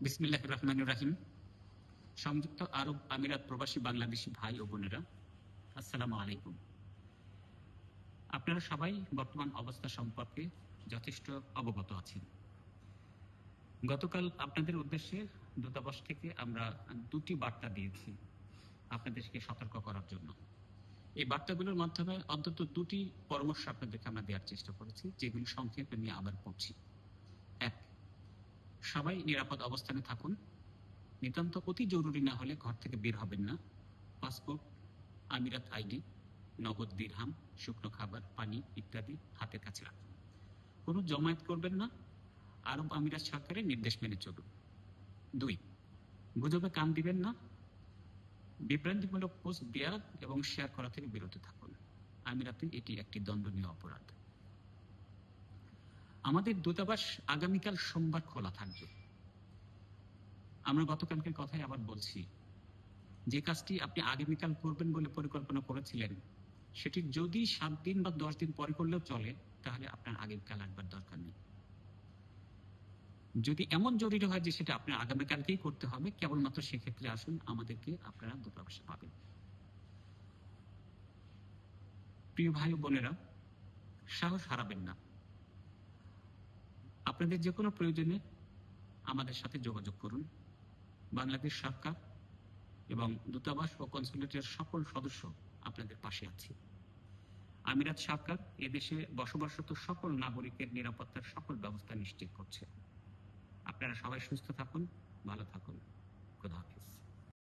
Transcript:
বিসমিল্লাহির রহমানির রহিম। সংযুক্ত আরব আমিরাত প্রবাসী বাংলাদেশি ভাই ও বোনেরা, আসসালামু আলাইকুম। আপনারা সবাই বর্তমান অবস্থা সম্পর্কে যথেষ্ট অবগত আছেন। গতকাল আপনাদের উদ্দেশ্যে দূতাবাস থেকে আমরা দুটি বার্তা দিয়েছি আপনাদেরকে সতর্ক করার জন্য। এই বার্তাগুলোর মাধ্যমে অন্তত দুটি পরামর্শ আপনাদেরকে আমরা দেওয়ার চেষ্টা করেছি, যেগুলি সংক্ষেপে নিয়ে আবার পড়ছি। এক, সবাই নিরাপদ অবস্থানে থাকুন। নিতান্ত অতি জরুরি না হলে ঘর থেকে বের হবেন না। পাসপোর্ট, আমিরাত আইডি, নগদ দিরহাম, শুকনো খাবার, পানি ইত্যাদি হাতের কাছে রাখুন। কোনো জমায়েত করবেন না। আরব আমিরাত সরকারের নির্দেশ মেনে চলুন। 2, গুজবে কান দিবেন না। বিভ্রান্তিমূলক পোস্ট দেওয়া এবং শেয়ার করা থেকে বিরত থাকুন। আমিরাতে এটি একটি দণ্ডনীয় অপরাধ। আমাদের দূতাবাস আগামীকাল সোমবার খোলা থাকবে। আমরা গতকালকের কথাই আবার বলছি, যে কাজটি আপনি আগামীকাল করবেন বলে পরিকল্পনা করেছিলেন, সেটি যদি 7 দিন বা 10 দিন পরে করলেও চলে, তাহলে আপনার আগামীকাল আসবার দরকার নেই। যদি এমন জরুরি হয় যে সেটা আপনার আগামীকালকেই করতে হবে, কেবলমাত্র সেক্ষেত্রে আসুন, আমাদেরকে আপনারা দূতাবাসে পাবেন। প্রিয় ভাই ও বোনেরা, সাহস হারাবেন না। আপনাদের যে কোনো প্রয়োজনে আমাদের সাথে যোগাযোগ করুন। বাংলাদেশ সরকার এবং দূতাবাস ও কনসুলেটের সকল সদস্য আপনাদের পাশে আছে। আমিরাত সরকার এদেশে বসবাসরত সকল নাগরিকের নিরাপত্তার সকল ব্যবস্থা নিশ্চিত করছে। আপনারা সবাই সুস্থ থাকুন, ভালো থাকুন।